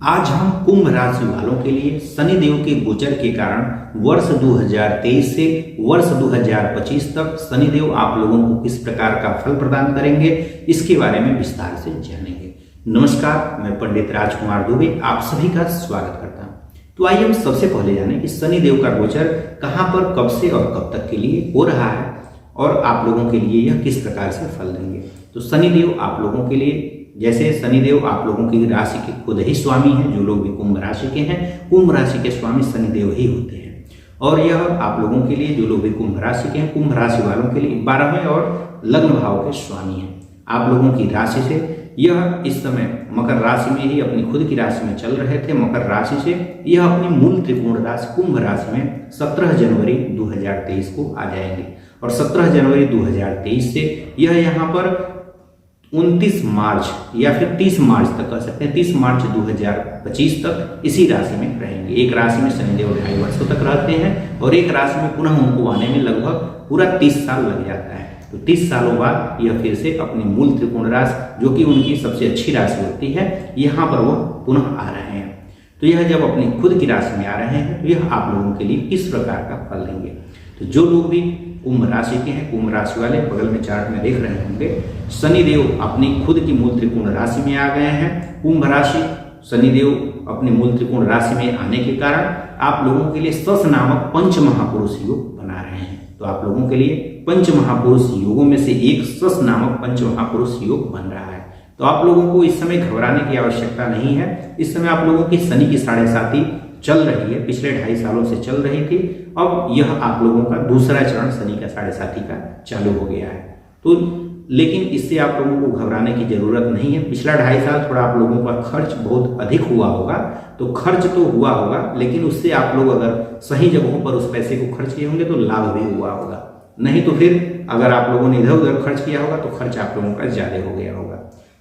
आज हम कुंभ राशि वालों के लिए शनिदेव के गोचर के कारण वर्ष 2023 से वर्ष 2025 तक शनिदेव आप लोगों को किस प्रकार का फल प्रदान करेंगे, इसके बारे में विस्तार से जानेंगे। नमस्कार, मैं पंडित राजकुमार दुबे आप सभी का स्वागत करता हूं। तो आइए हम सबसे पहले जानें कि शनिदेव का गोचर कहां पर, कब से और कब तक के लिए हो रहा है और आप लोगों के लिए यह किस प्रकार से फल देंगे। तो शनिदेव आप लोगों के लिए, जैसे शनिदेव आप लोगों की राशि के खुद ही स्वामी हैं, जो लोग भी कुंभ राशि के हैं, कुंभ राशि के स्वामी शनिदेव ही होते हैं। और यह आप लोगों के लिए, जो लोग भी कुंभ राशि के हैं, कुंभ राशि वालों के लिए 12वें और लग्न भाव के स्वामी हैं। आप लोगों की राशि से यह इस समय मकर राशि में ही अपनी खुद की राशि में चल रहे थे। मकर राशि से यह अपनी मूल त्रिकोण राशि कुंभ राशि में 17 जनवरी 2023 को आ जाएंगे और 17 जनवरी 2023 से यह यहाँ पर 29 मार्च या फिर 30 मार्च तक कह सकते हैं, 30 मार्च 2025 तक इसी राशि में रहेंगे। एक राशि में शनिदेव 2.5 वर्षों तक रहते हैं और एक राशि में पुनः उनको आने में लगभग पूरा 30 साल लग जाता है। तो 30 सालों बाद यह फिर से अपनी मूल त्रिकोण राशि, जो कि उनकी सबसे अच्छी राशि होती है, यहाँ पर वह पुनः आ रहे हैं। तो यह जब अपनी खुद की राशि में आ रहे हैं तो यह आप लोगों के लिए किस प्रकार का फल देंगे। तो जो लोग भी कुंभ राशि के हैं, कुंभ राशि वाले बगल में चार्ट में देख रहे होंगे, शनिदेव अपनी खुद की मूल त्रिकोण राशि में आ गए हैं। कुंभ राशि शनिदेव अपनी मूल त्रिकोण राशि में आने के कारण आप लोगों के लिए सस नामक पंच महापुरुष योग बना रहे हैं। तो आप लोगों के लिए पंच महापुरुष योगों में से एक सस नामक पंच महापुरुष योग बन रहा है। तो आप लोगों को इस समय घबराने की आवश्यकता नहीं है। इस समय आप लोगों की शनि की 7.5 चल रही है, पिछले 2.5 सालों से चल रही थी। अब यह आप लोगों का दूसरा चरण शनि का 7.5 का चालू हो गया है। तो लेकिन इससे आप लोगों को घबराने की जरूरत नहीं है। पिछला 2.5 साल थोड़ा आप लोगों का खर्च बहुत अधिक हुआ होगा, तो खर्च तो हुआ होगा, लेकिन उससे आप लोग अगर सही जगहों पर उस पैसे को खर्च किए होंगे तो लाभ भी हुआ होगा। नहीं तो फिर अगर आप लोगों ने इधर उधर खर्च किया होगा तो खर्च आप लोगों का ज्यादा हो गया होगा।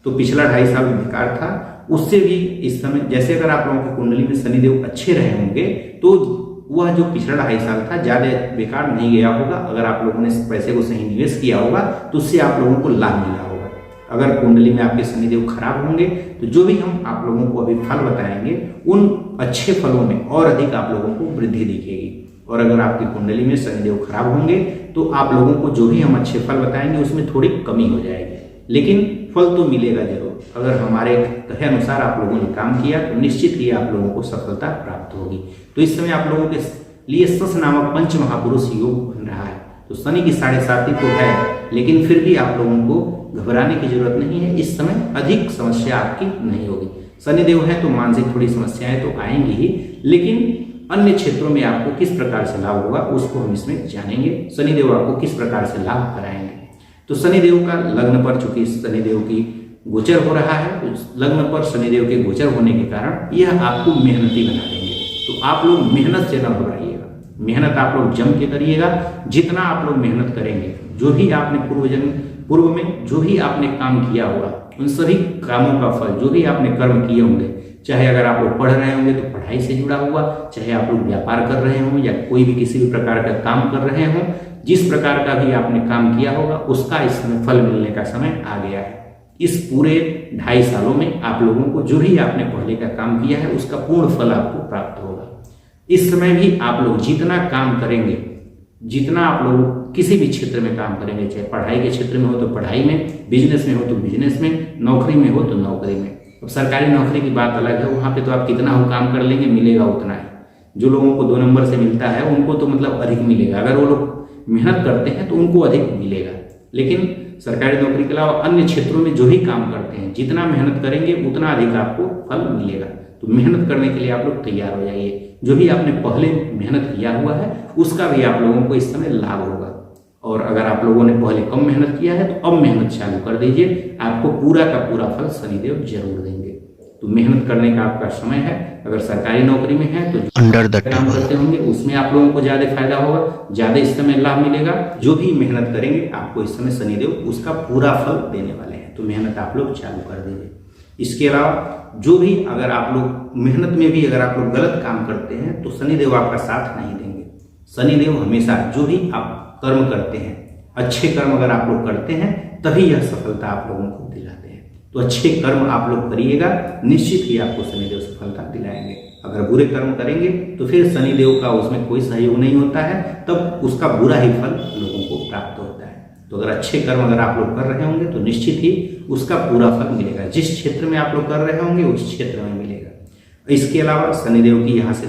तो पिछला 2.5 साल बेकार था, उससे भी इस समय जैसे अगर आप लोगों की कुंडली में शनिदेव अच्छे रहे होंगे तो वह जो पिछला 2.5 साल था ज्यादा बेकार नहीं गया होगा। अगर आप लोगों ने पैसे को सही निवेश किया होगा तो उससे आप लोगों को लाभ मिला होगा। अगर कुंडली में आपके शनिदेव खराब होंगे तो जो भी हम आप लोगों को अभी फल बताएंगे उन अच्छे फलों में और अधिक आप लोगों को वृद्धि दिखेगी। और अगर आपकी कुंडली में शनिदेव खराब होंगे तो आप लोगों को जो भी हम अच्छे फल बताएंगे उसमें थोड़ी कमी हो जाएगी, लेकिन फल तो मिलेगा जरूर। अगर हमारे कहे अनुसार आप लोगों ने काम किया तो निश्चित ही आप लोगों को सफलता प्राप्त होगी। तो इस समय आप लोगों के लिए सस नामक पंच महापुरुष योग बन रहा है। तो शनि की 7.5 तो है, लेकिन फिर भी आप लोगों को घबराने की जरूरत नहीं है। इस समय अधिक समस्या आपकी नहीं होगी। शनिदेव है तो मानसिक थोड़ी समस्याएं तो आएंगी ही, लेकिन अन्य क्षेत्रों में आपको किस प्रकार से लाभ होगा उसको हम इसमें जानेंगे। शनिदेव आपको किस प्रकार से लाभ कराएंगे। तो शनिदेव का लग्न पर, चूंकि शनिदेव की गोचर हो रहा है, तो लग्न पर शनिदेव के गोचर होने के कारण यह आपको मेहनती बना देंगे। तो आप लोग मेहनत से न घबराइएगा, मेहनत आप लोग जम के करिएगा। जितना आप लोग मेहनत करेंगे, जो भी आपने पूर्व में जो भी आपने काम किया होगा, उन सभी कामों का फल, जो भी आपने कर्म किए होंगे, चाहे अगर आप लोग पढ़ रहे होंगे तो पढ़ाई से जुड़ा हुआ, चाहे आप लोग व्यापार कर रहे हों या कोई भी किसी भी प्रकार का काम कर रहे हों, जिस प्रकार का भी आपने काम किया होगा उसका इस समय फल मिलने का समय आ गया है। इस पूरे 2.5 सालों में आप लोगों को जो भी आपने पहले का काम किया है उसका पूर्ण फल आपको प्राप्त होगा। इस समय भी आप लोग जितना काम करेंगे, जितना आप लोग किसी भी क्षेत्र में काम करेंगे, चाहे पढ़ाई के क्षेत्र में हो तो पढ़ाई में, बिजनेस में हो तो बिजनेस में, नौकरी में हो तो नौकरी में। अब सरकारी नौकरी की बात अलग है, वहाँ पे तो आप कितना हो काम कर लेंगे मिलेगा उतना है। जो लोगों को 2 नंबर से मिलता है उनको तो मतलब अधिक मिलेगा, अगर वो लोग मेहनत करते हैं तो उनको अधिक मिलेगा। लेकिन सरकारी नौकरी के अलावा अन्य क्षेत्रों में जो भी काम करते हैं, जितना मेहनत करेंगे उतना अधिक आपको फल मिलेगा। तो मेहनत करने के लिए आप लोग तैयार हो जाइए। जो भी आपने पहले मेहनत किया हुआ है उसका भी आप लोगों को इस समय लाभ होगा। और अगर आप लोगों ने पहले कम मेहनत किया है तो अब मेहनत चालू कर दीजिए, आपको पूरा का पूरा फल शनिदेव जरूर देंगे। तो मेहनत करने का आपका समय है। अगर सरकारी नौकरी में है तो अंडर द काम करते होंगे उसमें आप लोगों को ज्यादा फायदा होगा, ज्यादा इस समय लाभ मिलेगा। जो भी मेहनत करेंगे आपको इस समय शनिदेव उसका पूरा फल देने वाले हैं। तो मेहनत आप लोग चालू कर दीजिए। इसके अलावा जो भी अगर आप लोग मेहनत में भी अगर आप लोग गलत काम करते हैं तो शनिदेव आपका साथ नहीं देंगे। शनिदेव हमेशा जो भी आप कर्म करते हैं, अच्छे कर्म अगर आप लोग करते हैं तभी यह सफलता आप लोगों को दिलाते हैं। तो अच्छे कर्म आप लोग करिएगा, निश्चित ही आपको शनिदेव सफलता दिलाएंगे। अगर बुरे कर्म करेंगे तो फिर शनिदेव का उसमें कोई सहयोग नहीं होता है, तब उसका बुरा ही फल लोगों को प्राप्त होता है। तो अगर अच्छे कर्म अगर आप लोग कर रहे होंगे तो निश्चित ही उसका पूरा फल मिलेगा। जिस क्षेत्र में आप लोग कर रहे होंगे उस क्षेत्र में मिलेगा। इसके अलावा शनिदेव की यहाँ से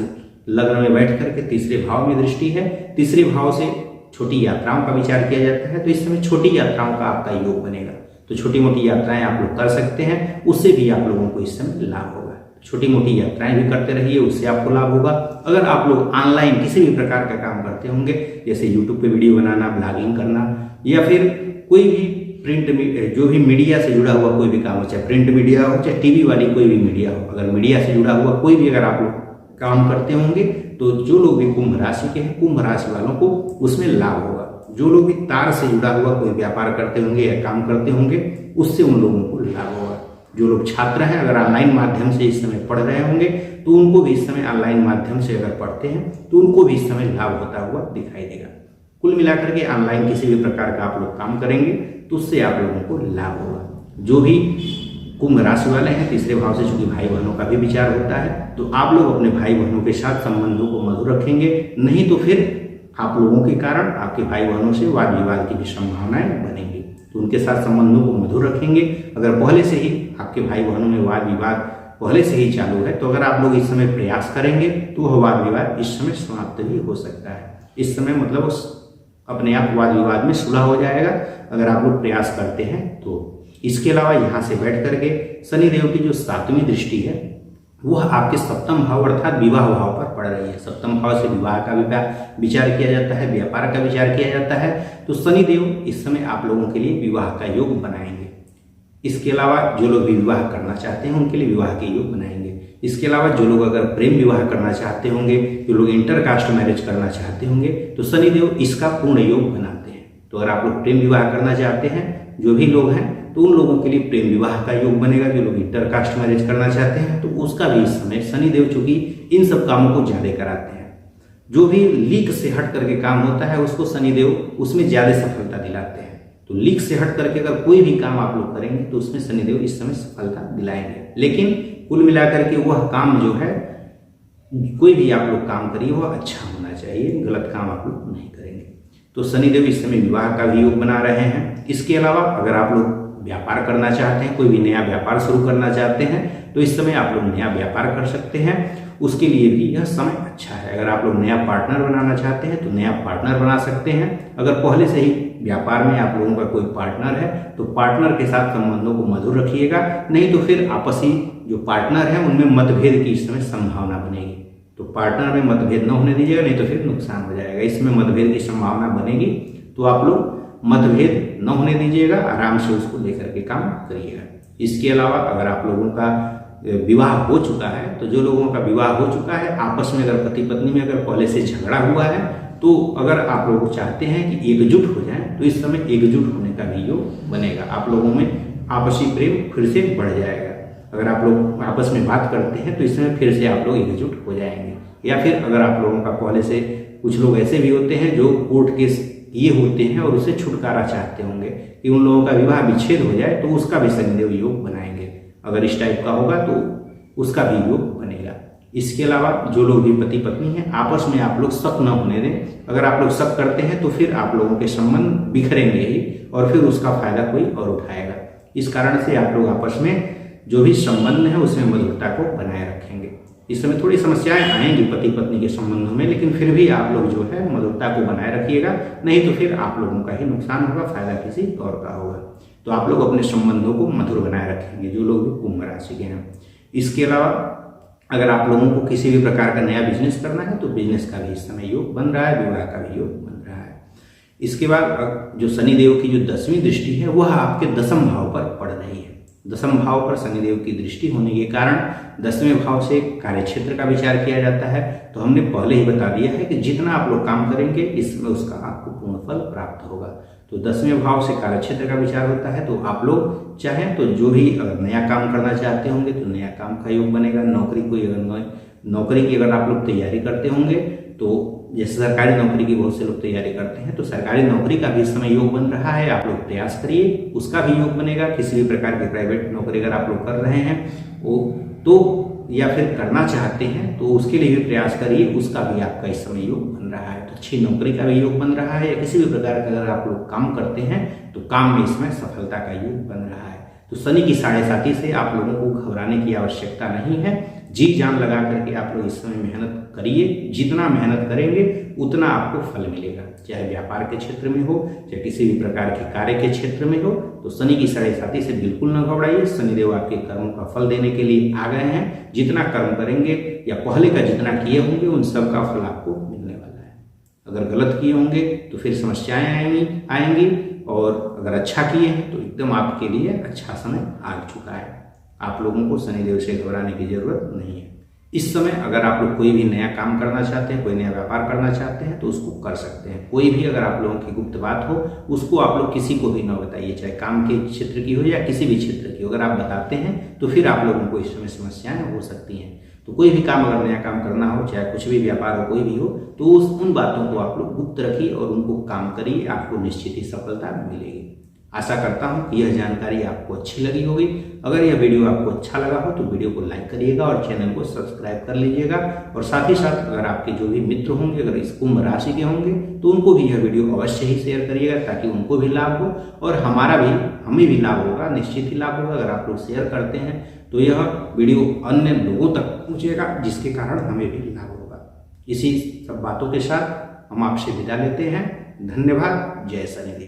लग्न में बैठ करके तीसरे भाव में दृष्टि है। तीसरे भाव से छोटी यात्राओं का विचार किया जाता है, तो इस समय छोटी यात्राओं का आपका योग बनेगा। तो छोटी मोटी यात्राएं आप लोग कर सकते हैं, उससे भी आप लोगों को इस समय लाभ होगा। छोटी मोटी यात्राएं भी करते रहिए, उससे आपको लाभ होगा। अगर आप लोग ऑनलाइन किसी भी प्रकार का काम करते होंगे, जैसे यूट्यूब पे वीडियो बनाना, ब्लॉगिंग करना, या फिर कोई भी प्रिंट जो भी मीडिया से जुड़ा हुआ कोई भी काम हो, चाहे प्रिंट मीडिया हो चाहे टीवी वाली कोई भी मीडिया हो, अगर मीडिया से जुड़ा हुआ कोई भी अगर आप लोग काम करते होंगे तो जो लोग भी कुंभ राशि के हैं, कुंभ राशि वालों को उसमें लाभ होगा। जो लोग भी तार से जुड़ा हुआ कोई व्यापार करते होंगे या काम करते होंगे, उससे उन लोगों को लाभ होगा। जो लोग छात्र हैं, अगर ऑनलाइन माध्यम से इस समय पढ़ रहे होंगे तो उनको भी इस समय ऑनलाइन माध्यम से अगर पढ़ते हैं तो उनको भी इस समय लाभ होता हुआ दिखाई देगा। कुल मिलाकर के ऑनलाइन किसी भी प्रकार का आप लोग काम करेंगे तो उससे आप लोगों को लाभ होगा। जो भी कुंभ राशि वाले हैं, तीसरे भाव से चूंकि भाई बहनों का भी विचार होता है, तो आप लोग अपने भाई बहनों के साथ संबंधों को मधुर रखेंगे। नहीं तो फिर आप लोगों के कारण आपके भाई बहनों से वाद विवाद की भी संभावनाएं बनेंगी। तो उनके साथ संबंधों को मधुर रखेंगे। अगर पहले से ही आपके भाई बहनों में वाद विवाद पहले से ही चालू है, तो अगर आप लोग इस समय प्रयास करेंगे तो वह वाद विवाद इस समय समाप्त भी हो सकता है। इस समय मतलब अपने आप वाद विवाद में सुलह हो जाएगा, अगर आप लोग प्रयास करते हैं तो। इसके अलावा यहाँ से बैठ करके शनिदेव की जो 7वीं दृष्टि है वह आपके सप्तम भाव अर्थात विवाह भाव पर पड़ रही है। सप्तम भाव से विवाह का भी विचार किया जाता है, व्यापार का विचार किया जाता है। तो शनिदेव इस समय आप लोगों के लिए विवाह का योग बनाएंगे। इसके अलावा जो लोग विवाह करना चाहते हैं उनके लिए विवाह के योग बनाएंगे। इसके अलावा जो लोग अगर प्रेम विवाह करना चाहते होंगे, जो लोग इंटरकास्ट मैरिज करना चाहते होंगे, तो शनिदेव इसका पूर्ण योग बनाते हैं। तो अगर आप लोग प्रेम विवाह करना चाहते हैं, जो भी लोग हैं, तो उन लोगों के लिए प्रेम विवाह का योग बनेगा। जो लोग इंटरकास्ट मैरिज करना चाहते हैं तो उसका भी इस समय शनिदेव चूंकि इन सब कामों को ज्यादा कराते हैं। जो भी लीक से हट करके काम होता है उसको शनिदेव उसमें ज्यादा सफलता दिलाते हैं। तो लीक से हट करके अगर कोई भी काम आप लोग करेंगे तो उसमें शनिदेव इस समय सफलता दिलाएंगे। लेकिन कुल मिलाकर के वह काम जो है, कोई भी आप लोग काम करिए वह अच्छा होना चाहिए, गलत काम आप लोग नहीं करेंगे। तो शनिदेव इस समय विवाह का भी योग बना रहे हैं। इसके अलावा अगर आप लोग व्यापार करना चाहते हैं, कोई भी नया व्यापार शुरू करना चाहते हैं, तो इस समय आप लोग नया व्यापार कर सकते हैं। उसके लिए भी यह समय अच्छा है। अगर आप लोग नया पार्टनर बनाना चाहते हैं तो नया पार्टनर बना सकते हैं। अगर पहले से ही व्यापार में आप लोगों का कोई पार्टनर है तो पार्टनर के साथ संबंधों को मधुर रखिएगा। नहीं तो फिर आपसी जो पार्टनर है उनमें मतभेद की इस समय संभावना बनेगी। तो पार्टनर में मतभेद न होने दीजिएगा, नहीं तो फिर नुकसान हो जाएगा। इसमें मतभेद की संभावना बनेगी, तो आप लोग मतभेद न होने दीजिएगा, आराम से उसको लेकर के काम करिएगा। इसके अलावा अगर आप लोगों का विवाह हो चुका है, तो जो लोगों का विवाह हो चुका है, आपस में अगर पति पत्नी में अगर पहले से झगड़ा हुआ है, तो अगर आप लोग चाहते हैं कि एकजुट हो जाएं, तो इस समय एकजुट होने का भी योग बनेगा। आप लोगों में आपसी प्रेम फिर से बढ़ जाएगा। अगर आप लोग आपस में बात करते हैं तो इस समय फिर से आप लोग एकजुट हो जाएंगे। या फिर अगर आप लोगों का पहले से, कुछ लोग ऐसे भी होते हैं जो कोर्ट केस ये होते हैं और उससे छुटकारा चाहते होंगे कि उन लोगों का विवाह विच्छेद हो जाए, तो उसका भी शनिदेव योग बनाएंगे। अगर इस टाइप का होगा तो उसका भी योग बनेगा। इसके अलावा जो लोग भी पति पत्नी हैं, आपस में आप लोग शक न होने दें। अगर आप लोग शक करते हैं तो फिर आप लोगों के संबंध बिखरेंगे ही और फिर उसका फायदा कोई और उठाएगा। इस कारण से आप लोग आपस में जो भी संबंध है उसमें मधुरता को बनाए रखेंगे। इस समय थोड़ी समस्याएं आएंगी पति पत्नी के संबंधों में, लेकिन फिर भी आप लोग जो है मधुरता को बनाए रखिएगा। नहीं तो फिर आप लोगों का ही नुकसान होगा, फायदा किसी और का होगा। तो आप लोग अपने संबंधों को मधुर बनाए रखेंगे, जो लोग भी कुंभ राशि के हैं। इसके अलावा अगर आप लोगों को किसी भी प्रकार का नया बिजनेस करना है तो बिजनेस का भी इस समय योग बन रहा है, विवाह का भी योग बन रहा है। इसके बाद जो शनिदेव की जो 10वीं दृष्टि है वह आपके 10म भाव पर पड़ रही है। 10म भाव पर शनिदेव की दृष्टि होने के कारण 10वें भाव से कार्यक्षेत्र का विचार किया जाता है। तो हमने पहले ही बता दिया है कि जितना आप लोग काम करेंगे इसमें उसका आपको पूर्ण फल प्राप्त होगा। तो 10वें भाव से कार्यक्षेत्र का विचार होता है। तो आप लोग चाहें तो जो भी अगर नया काम करना चाहते होंगे तो नया काम का योग बनेगा। नौकरी की अगर आप लोग तैयारी करते होंगे तो जैसे सरकारी नौकरी की बहुत से लोग तैयारी करते हैं, तो सरकारी नौकरी का भी इस समय योग बन रहा है। आप लोग प्रयास करिए, उसका भी योग बनेगा। किसी भी प्रकार की प्राइवेट नौकरी अगर आप लोग कर रहे हैं वो तो या फिर करना चाहते हैं तो उसके लिए भी प्रयास करिए, उसका भी आपका इस समय योग बन रहा है। तो अच्छी नौकरी का भी योग बन रहा है, या किसी भी प्रकार का अगर आप लोग काम करते हैं तो काम में इसमें सफलता का योग बन रहा है। तो शनि की साढ़े साथी से आप लोगों को घबराने की आवश्यकता नहीं है। जी जान लगा करके आप लोग इस समय मेहनत करिए। जितना मेहनत करेंगे उतना आपको फल मिलेगा, चाहे व्यापार के क्षेत्र में हो, चाहे किसी भी प्रकार के कार्य के क्षेत्र में हो। तो शनि की साढ़े साथी से बिल्कुल न घबराइए। शनिदेव आपके कर्मों का फल देने के लिए आ गए हैं। जितना कर्म करेंगे या पहले का जितना किए होंगे उन सब का फल आपको मिलने वाला है। अगर गलत किए होंगे तो फिर समस्याएं आएंगी, और अगर अच्छा किए हैं तो एकदम आपके लिए अच्छा समय आ चुका है। आप लोगों को शनिदेव से घबराने की जरूरत नहीं है। इस समय अगर आप लोग कोई भी नया काम करना चाहते हैं, कोई नया व्यापार करना चाहते हैं तो उसको कर सकते हैं। कोई भी अगर आप लोगों की गुप्त बात हो उसको आप लोग किसी को भी ना बताइए, चाहे काम के क्षेत्र की हो या किसी भी क्षेत्र की। अगर आप बताते हैं तो फिर आप लोगों को इस समय समस्याएं हो सकती हैं। तो कोई भी काम अगर नया काम करना हो, चाहे कुछ भी व्यापार हो, कोई भी हो, तो उन बातों को आप लोग गुप्त रखिए और उनको काम करिए, आपको निश्चित ही सफलता मिलेगी। आशा करता हूं कि यह जानकारी आपको अच्छी लगी होगी। अगर यह वीडियो आपको अच्छा लगा हो तो वीडियो को लाइक करिएगा और चैनल को सब्सक्राइब कर लीजिएगा। और साथ ही साथ अगर आपके जो भी मित्र होंगे, अगर इस कुंभ राशि के होंगे, तो उनको भी यह वीडियो अवश्य ही शेयर करिएगा, ताकि उनको भी लाभ हो और हमें भी लाभ होगा, निश्चित ही लाभ होगा। अगर आप लोग शेयर करते हैं तो यह वीडियो अन्य लोगों तक पहुँचेगा, जिसके कारण हमें भी लाभ होगा। इसी सब बातों के साथ हम आपसे विदा लेते हैं। धन्यवाद। जय शनिदेव।